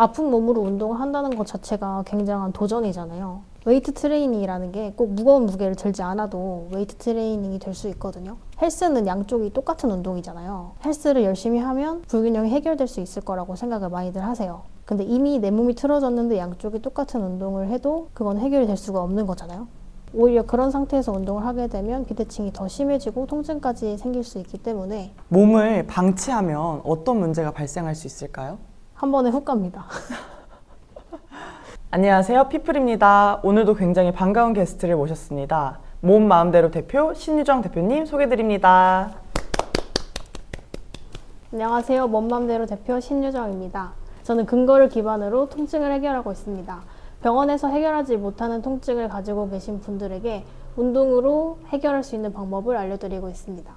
아픈 몸으로 운동을 한다는 것 자체가 굉장한 도전이잖아요. 웨이트 트레이닝이라는 게 꼭 무거운 무게를 들지 않아도 웨이트 트레이닝이 될 수 있거든요. 헬스는 양쪽이 똑같은 운동이잖아요. 헬스를 열심히 하면 불균형이 해결될 수 있을 거라고 생각을 많이들 하세요. 근데 이미 내 몸이 틀어졌는데 양쪽이 똑같은 운동을 해도 그건 해결이 될 수가 없는 거잖아요. 오히려 그런 상태에서 운동을 하게 되면 비대칭이 더 심해지고 통증까지 생길 수 있기 때문에 몸을 방치하면 어떤 문제가 발생할 수 있을까요? 한 번에 훅 갑니다. 안녕하세요, 피플입니다. 오늘도 굉장히 반가운 게스트를 모셨습니다. 몸 마음대로 대표 신유정 대표님 소개드립니다. 안녕하세요. 몸 맘대로 대표 신유정입니다. 저는 근거를 기반으로 통증을 해결하고 있습니다. 병원에서 해결하지 못하는 통증을 가지고 계신 분들에게 운동으로 해결할 수 있는 방법을 알려드리고 있습니다.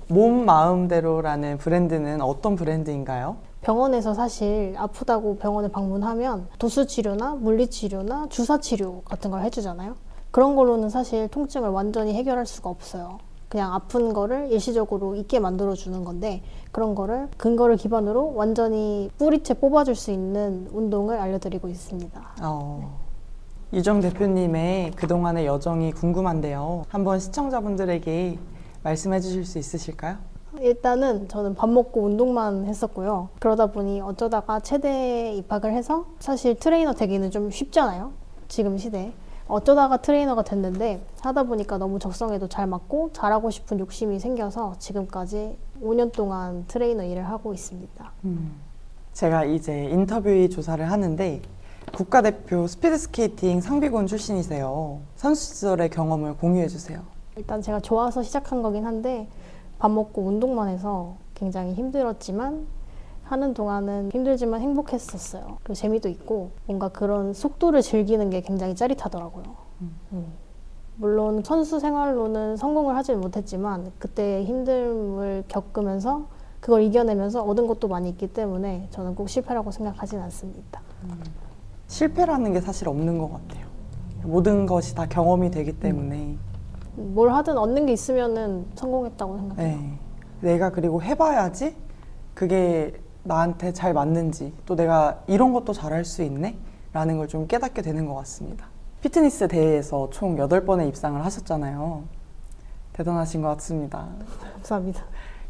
몸 마음대로라는 브랜드는 어떤 브랜드인가요? 병원에서 사실 아프다고 병원에 방문하면 도수치료나 물리치료나 주사치료 같은 걸 해주잖아요. 그런 걸로는 사실 통증을 완전히 해결할 수가 없어요. 그냥 아픈 거를 일시적으로 잊게 만들어주는 건데 그런 거를 근거를 기반으로 완전히 뿌리채 뽑아줄 수 있는 운동을 알려드리고 있습니다. 유정 대표님의 그동안의 여정이 궁금한데요. 한번 시청자분들에게 말씀해 주실 수 있으실까요? 일단은 저는 밥 먹고 운동만 했었고요. 그러다 보니 어쩌다가 체대에 입학을 해서 사실 트레이너 되기는 좀 쉽잖아요. 지금 시대에. 어쩌다가 트레이너가 됐는데 하다 보니까 너무 적성에도 잘 맞고 잘하고 싶은 욕심이 생겨서 지금까지 5년 동안 트레이너 일을 하고 있습니다. 제가 이제 인터뷰 조사를 하는데 국가대표 스피드스케이팅 상비군 출신이세요. 선수 시절의 경험을 공유해 주세요. 일단 제가 좋아서 시작한 거긴 한데 밥 먹고 운동만 해서 굉장히 힘들었지만 하는 동안은 힘들지만 행복했었어요. 그리고 재미도 있고 뭔가 그런 속도를 즐기는 게 굉장히 짜릿하더라고요. 물론 선수 생활로는 성공을 하지 못했지만 그때 힘듦을 겪으면서 그걸 이겨내면서 얻은 것도 많이 있기 때문에 저는 꼭 실패라고 생각하진 않습니다. 실패라는 게 사실 없는 것 같아요. 모든 것이 다 경험이 되기 때문에 뭘 하든 얻는 게 있으면은 성공했다고 생각해요. 네. 내가 그리고 해봐야지 그게 나한테 잘 맞는지 또 내가 이런 것도 잘할 수 있네? 라는 걸 좀 깨닫게 되는 것 같습니다. 피트니스 대회에서 총 8번의 입상을 하셨잖아요. 대단하신 것 같습니다. 감사합니다.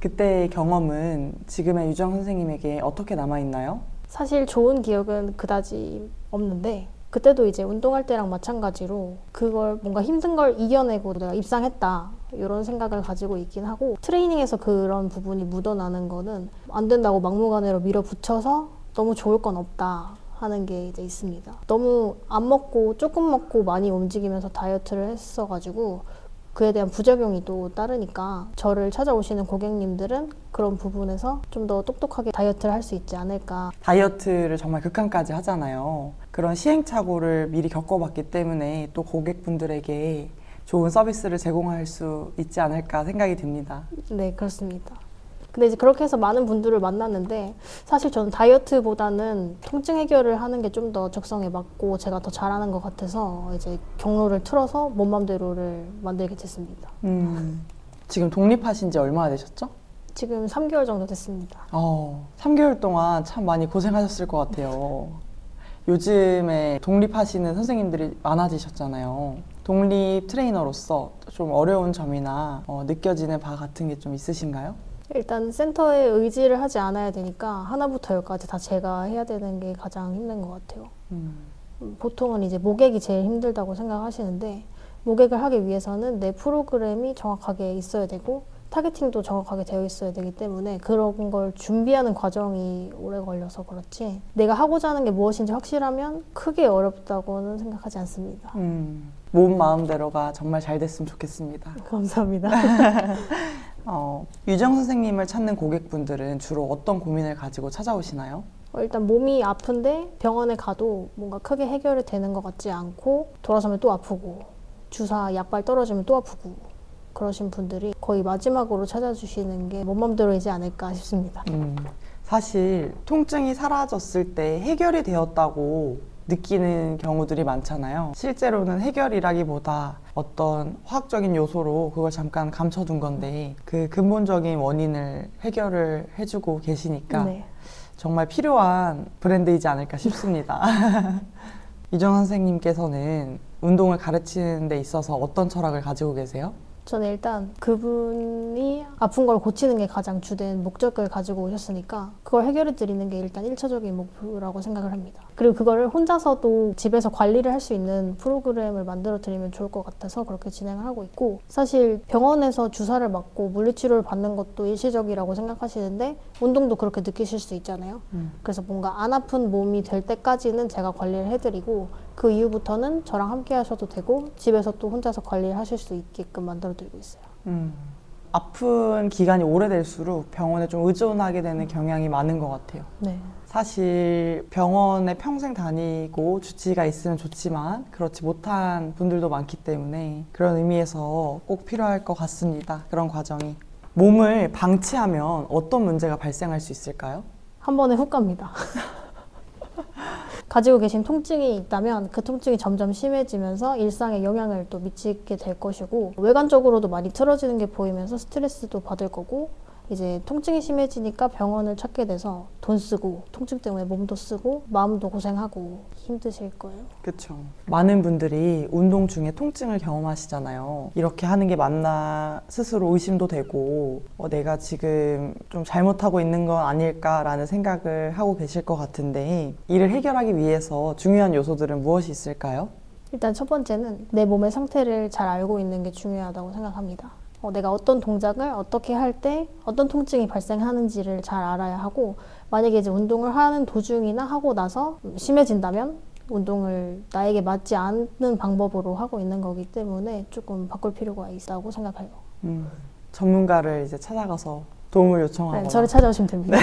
그때의 경험은 지금의 유정 선생님에게 어떻게 남아있나요? 사실 좋은 기억은 그다지 없는데 그때도 이제 운동할 때랑 마찬가지로 그걸 뭔가 힘든 걸 이겨내고 내가 입상했다 이런 생각을 가지고 있긴 하고 트레이닝에서 그런 부분이 묻어나는 거는 안 된다고 막무가내로 밀어붙여서 너무 좋을 건 없다 하는 게 이제 있습니다. 너무 안 먹고 조금 먹고 많이 움직이면서 다이어트를 했어가지고 그에 대한 부작용이 또 따르니까 저를 찾아오시는 고객님들은 그런 부분에서 좀 더 똑똑하게 다이어트를 할 수 있지 않을까. 다이어트를 정말 극한까지 하잖아요. 그런 시행착오를 미리 겪어봤기 때문에 또 고객분들에게 좋은 서비스를 제공할 수 있지 않을까 생각이 듭니다. 네, 그렇습니다. 근데 이제 그렇게 해서 많은 분들을 만났는데 사실 저는 다이어트보다는 통증 해결을 하는 게 좀 더 적성에 맞고 제가 더 잘하는 것 같아서 이제 경로를 틀어서 몸맘대로를 만들게 됐습니다. 지금 독립하신 지 얼마나 되셨죠? 지금 3개월 정도 됐습니다. 3개월 동안 참 많이 고생하셨을 것 같아요. 요즘에 독립하시는 선생님들이 많아지셨잖아요. 독립 트레이너로서 좀 어려운 점이나 느껴지는 바 같은 게 좀 있으신가요? 일단 센터에 의지를 하지 않아야 되니까 하나부터 열까지 다 제가 해야 되는 게 가장 힘든 것 같아요. 보통은 이제 모객이 제일 힘들다고 생각하시는데 모객을 하기 위해서는 내 프로그램이 정확하게 있어야 되고 타겟팅도 정확하게 되어 있어야 되기 때문에 그런 걸 준비하는 과정이 오래 걸려서 그렇지 내가 하고자 하는 게 무엇인지 확실하면 크게 어렵다고는 생각하지 않습니다. 몸 마음대로가 정말 잘 됐으면 좋겠습니다. 감사합니다. 유정 선생님을 찾는 고객분들은 주로 어떤 고민을 가지고 찾아오시나요? 일단 몸이 아픈데 병원에 가도 뭔가 크게 해결이 되는 것 같지 않고 돌아서면 또 아프고 주사 약발 떨어지면 또 아프고 그러신 분들이 거의 마지막으로 찾아주시는 게 몸맘대로이지 않을까 싶습니다. 사실 통증이 사라졌을 때 해결이 되었다고 느끼는 경우들이 많잖아요. 실제로는 해결이라기보다 어떤 화학적인 요소로 그걸 잠깐 감춰둔 건데 그 근본적인 원인을 해결을 해주고 계시니까 네. 정말 필요한 브랜드이지 않을까 싶습니다. 유정 선생님께서는 운동을 가르치는 데 있어서 어떤 철학을 가지고 계세요? 저는 일단 그분이 아픈 걸 고치는 게 가장 주된 목적을 가지고 오셨으니까 그걸 해결해 드리는 게 일단 1차적인 목표라고 생각을 합니다. 그리고 그거를 혼자서도 집에서 관리를 할 수 있는 프로그램을 만들어 드리면 좋을 것 같아서 그렇게 진행을 하고 있고, 사실 병원에서 주사를 맞고 물리치료를 받는 것도 일시적이라고 생각하시는데 운동도 그렇게 느끼실 수 있잖아요. 그래서 뭔가 안 아픈 몸이 될 때까지는 제가 관리를 해드리고 그 이후부터는 저랑 함께 하셔도 되고 집에서 또 혼자서 관리를 하실 수 있게끔 만들어 드리고 있어요. 아픈 기간이 오래될수록 병원에 좀 의존하게 되는 경향이 많은 것 같아요. 네. 사실 병원에 평생 다니고 주치의가 있으면 좋지만 그렇지 못한 분들도 많기 때문에 그런 의미에서 꼭 필요할 것 같습니다. 그런 과정이. 몸을 방치하면 어떤 문제가 발생할 수 있을까요? 한 번에 훅 갑니다. 가지고 계신 통증이 있다면 그 통증이 점점 심해지면서 일상에 영향을 또 미치게 될 것이고, 외관적으로도 많이 틀어지는 게 보이면서 스트레스도 받을 거고, 이제 통증이 심해지니까 병원을 찾게 돼서 돈 쓰고 통증 때문에 몸도 쓰고 마음도 고생하고 힘드실 거예요. 그렇죠. 많은 분들이 운동 중에 통증을 경험하시잖아요. 이렇게 하는 게 맞나 스스로 의심도 되고 내가 지금 좀 잘못하고 있는 건 아닐까라는 생각을 하고 계실 것 같은데, 이를 해결하기 위해서 중요한 요소들은 무엇이 있을까요? 일단 첫 번째는 내 몸의 상태를 잘 알고 있는 게 중요하다고 생각합니다. 내가 어떤 동작을 어떻게 할 때 어떤 통증이 발생하는지를 잘 알아야 하고, 만약에 이제 운동을 하는 도중이나 하고 나서 심해진다면 운동을 나에게 맞지 않는 방법으로 하고 있는 거기 때문에 조금 바꿀 필요가 있다고 생각해요. 전문가를 이제 찾아가서 도움을 요청하거나. 네, 저를 찾아오시면 됩니다.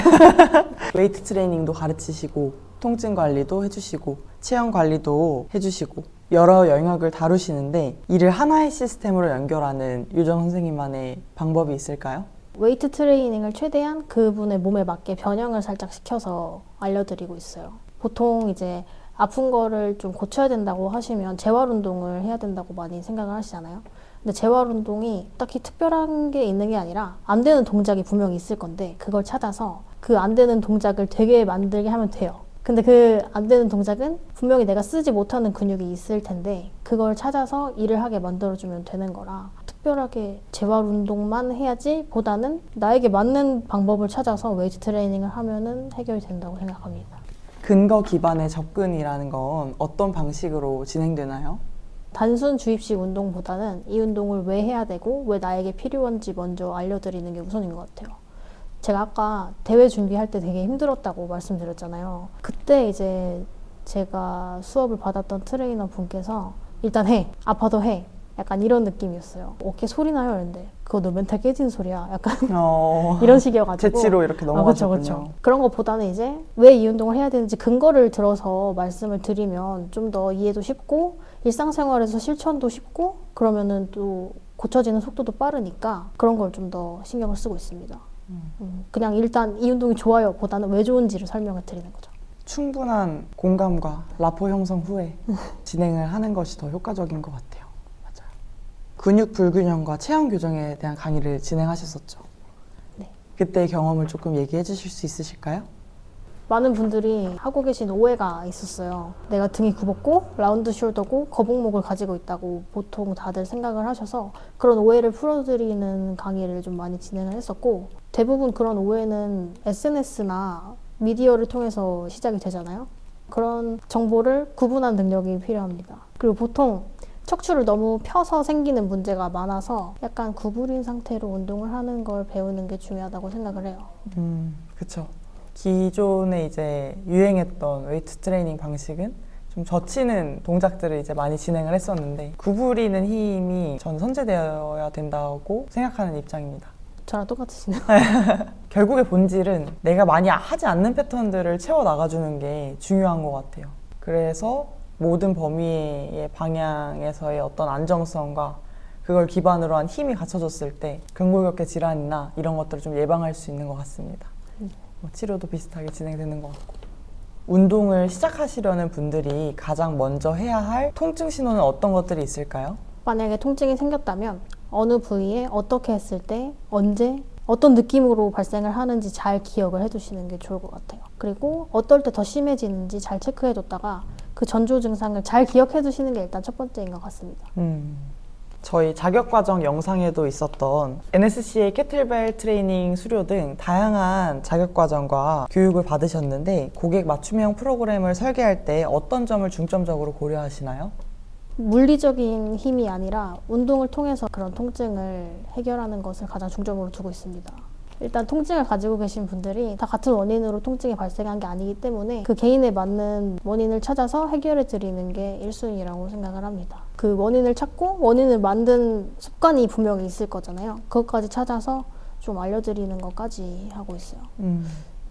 웨이트 트레이닝도 가르치시고 통증 관리도 해주시고 체형 관리도 해주시고 여러 영역을 다루시는데, 이를 하나의 시스템으로 연결하는 유정 선생님만의 방법이 있을까요? 웨이트 트레이닝을 최대한 그분의 몸에 맞게 변형을 살짝 시켜서 알려드리고 있어요. 보통 이제 아픈 거를 좀 고쳐야 된다고 하시면 재활 운동을 해야 된다고 많이 생각을 하시잖아요. 근데 재활 운동이 딱히 특별한 게 있는 게 아니라 안 되는 동작이 분명히 있을 건데 그걸 찾아서 그 안 되는 동작을 되게 만들게 하면 돼요. 근데 그 안 되는 동작은 분명히 내가 쓰지 못하는 근육이 있을 텐데 그걸 찾아서 일을 하게 만들어주면 되는 거라, 특별하게 재활 운동만 해야지 보다는 나에게 맞는 방법을 찾아서 웨이트 트레이닝을 하면은 해결이 된다고 생각합니다. 근거 기반의 접근이라는 건 어떤 방식으로 진행되나요? 단순 주입식 운동보다는 이 운동을 왜 해야 되고 왜 나에게 필요한지 먼저 알려드리는 게 우선인 것 같아요. 제가 아까 대회 준비할 때 되게 힘들었다고 말씀드렸잖아요. 그때 이제 제가 수업을 받았던 트레이너 분께서 일단 해, 아파도 해, 약간 이런 느낌이었어요. 어깨 소리 나요? 이랬는데 그거 너 멘탈 깨진 소리야, 약간 이런 식이어가지고 재치로 이렇게 넘어가셨군요. 그렇죠. 그런 것보다는 이제 왜 이 운동을 해야 되는지 근거를 들어서 말씀을 드리면 좀 더 이해도 쉽고 일상생활에서 실천도 쉽고 그러면은 또 고쳐지는 속도도 빠르니까 그런 걸 좀 더 신경을 쓰고 있습니다. 그냥 일단 이 운동이 좋아요 보다는 왜 좋은지를 설명을 드리는 거죠. 충분한 공감과 라포 형성 후에 진행을 하는 것이 더 효과적인 것 같아요. 맞아요. 근육 불균형과 체형 교정에 대한 강의를 진행하셨었죠. 네. 그때의 경험을 조금 얘기해 주실 수 있으실까요? 많은 분들이 하고 계신 오해가 있었어요. 내가 등이 굽었고 라운드 숄더고 거북목을 가지고 있다고 보통 다들 생각을 하셔서 그런 오해를 풀어드리는 강의를 좀 많이 진행을 했었고, 대부분 그런 오해는 SNS나 미디어를 통해서 시작이 되잖아요. 그런 정보를 구분한 능력이 필요합니다. 그리고 보통 척추를 너무 펴서 생기는 문제가 많아서 약간 구부린 상태로 운동을 하는 걸 배우는 게 중요하다고 생각을 해요. 그렇죠. 기존에 이제 유행했던 웨이트 트레이닝 방식은 좀 젖히는 동작들을 이제 많이 진행을 했었는데, 구부리는 힘이 전 선제되어야 된다고 생각하는 입장입니다. 저랑 똑같으시네요. 결국의 본질은 내가 많이 하지 않는 패턴들을 채워 나가주는 게 중요한 것 같아요. 그래서 모든 범위의 방향에서의 어떤 안정성과 그걸 기반으로 한 힘이 갖춰졌을 때 근골격계 질환이나 이런 것들을 좀 예방할 수 있는 것 같습니다. 치료도 비슷하게 진행되는 것 같고. 운동을 시작하시려는 분들이 가장 먼저 해야 할 통증 신호는 어떤 것들이 있을까요? 만약에 통증이 생겼다면 어느 부위에 어떻게 했을 때 언제 어떤 느낌으로 발생을 하는지 잘 기억을 해두시는 게 좋을 것 같아요. 그리고 어떨 때 더 심해지는지 잘 체크해뒀다가 그 전조 증상을 잘 기억해두시는 게 일단 첫 번째인 것 같습니다. 저희 자격과정 영상에도 있었던 NSC의 캐틀벨 트레이닝 수료 등 다양한 자격과정과 교육을 받으셨는데 고객 맞춤형 프로그램을 설계할 때 어떤 점을 중점적으로 고려하시나요? 물리적인 힘이 아니라 운동을 통해서 그런 통증을 해결하는 것을 가장 중점으로 두고 있습니다. 일단 통증을 가지고 계신 분들이 다 같은 원인으로 통증이 발생한 게 아니기 때문에 그 개인에 맞는 원인을 찾아서 해결해 드리는 게 1순위라고 생각을 합니다. 그 원인을 찾고 원인을 만든 습관이 분명히 있을 거잖아요. 그것까지 찾아서 좀 알려드리는 것까지 하고 있어요.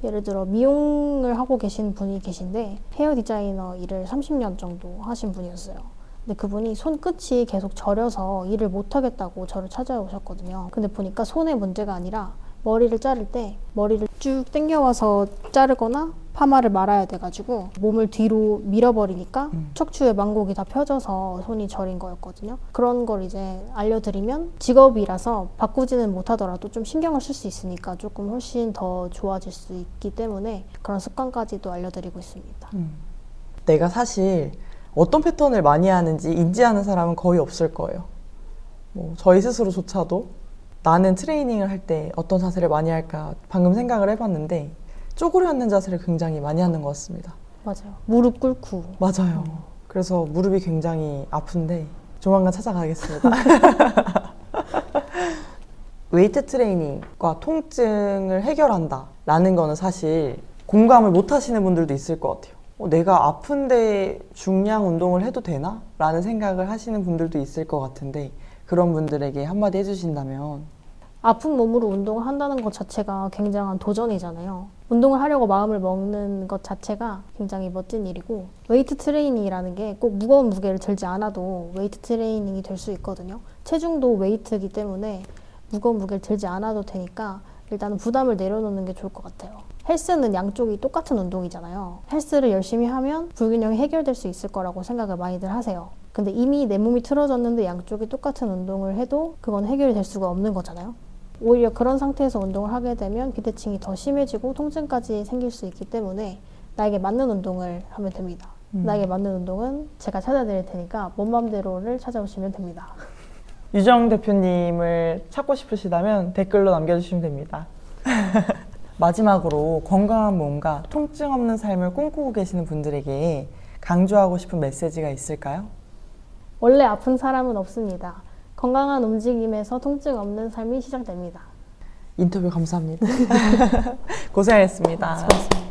예를 들어 미용을 하고 계신 분이 계신데 헤어 디자이너 일을 30년 정도 하신 분이었어요. 근데 그분이 손끝이 계속 저려서 일을 못하겠다고 저를 찾아오셨거든요. 근데 보니까 손의 문제가 아니라 머리를 자를 때 머리를 쭉 당겨와서 자르거나 파마를 말아야 돼가지고 몸을 뒤로 밀어버리니까 척추의 망곡이 다 펴져서 손이 저린 거였거든요. 그런 걸 이제 알려드리면 직업이라서 바꾸지는 못하더라도 좀 신경을 쓸 수 있으니까 조금 훨씬 더 좋아질 수 있기 때문에 그런 습관까지도 알려드리고 있습니다. 내가 사실 어떤 패턴을 많이 하는지 인지하는 사람은 거의 없을 거예요. 저희 스스로조차도 나는 트레이닝을 할 때 어떤 자세를 많이 할까 방금 생각을 해봤는데 쪼그려 앉는 자세를 굉장히 많이 하는 것 같습니다. 맞아요. 무릎 꿇고. 맞아요. 그래서 무릎이 굉장히 아픈데 조만간 찾아가겠습니다. 웨이트 트레이닝과 통증을 해결한다 라는 거는 사실 공감을 못 하시는 분들도 있을 것 같아요. 내가 아픈데 중량 운동을 해도 되나? 라는 생각을 하시는 분들도 있을 것 같은데 그런 분들에게 한마디 해주신다면? 아픈 몸으로 운동을 한다는 것 자체가 굉장한 도전이잖아요. 운동을 하려고 마음을 먹는 것 자체가 굉장히 멋진 일이고 웨이트 트레이닝이라는 게 꼭 무거운 무게를 들지 않아도 웨이트 트레이닝이 될 수 있거든요. 체중도 웨이트이기 때문에 무거운 무게를 들지 않아도 되니까 일단은 부담을 내려놓는 게 좋을 것 같아요. 헬스는 양쪽이 똑같은 운동이잖아요. 헬스를 열심히 하면 불균형이 해결될 수 있을 거라고 생각을 많이들 하세요. 근데 이미 내 몸이 틀어졌는데 양쪽이 똑같은 운동을 해도 그건 해결이 될 수가 없는 거잖아요. 오히려 그런 상태에서 운동을 하게 되면 비대칭이 더 심해지고 통증까지 생길 수 있기 때문에 나에게 맞는 운동을 하면 됩니다. 나에게 맞는 운동은 제가 찾아드릴 테니까 몸 맘대로를 찾아오시면 됩니다. 유정 대표님을 찾고 싶으시다면 댓글로 남겨주시면 됩니다. 마지막으로 건강한 몸과 통증 없는 삶을 꿈꾸고 계시는 분들에게 강조하고 싶은 메시지가 있을까요? 원래 아픈 사람은 없습니다. 건강한 움직임에서 통증 없는 삶이 시작됩니다. 인터뷰 감사합니다. 고생하셨습니다. 수고하셨습니다.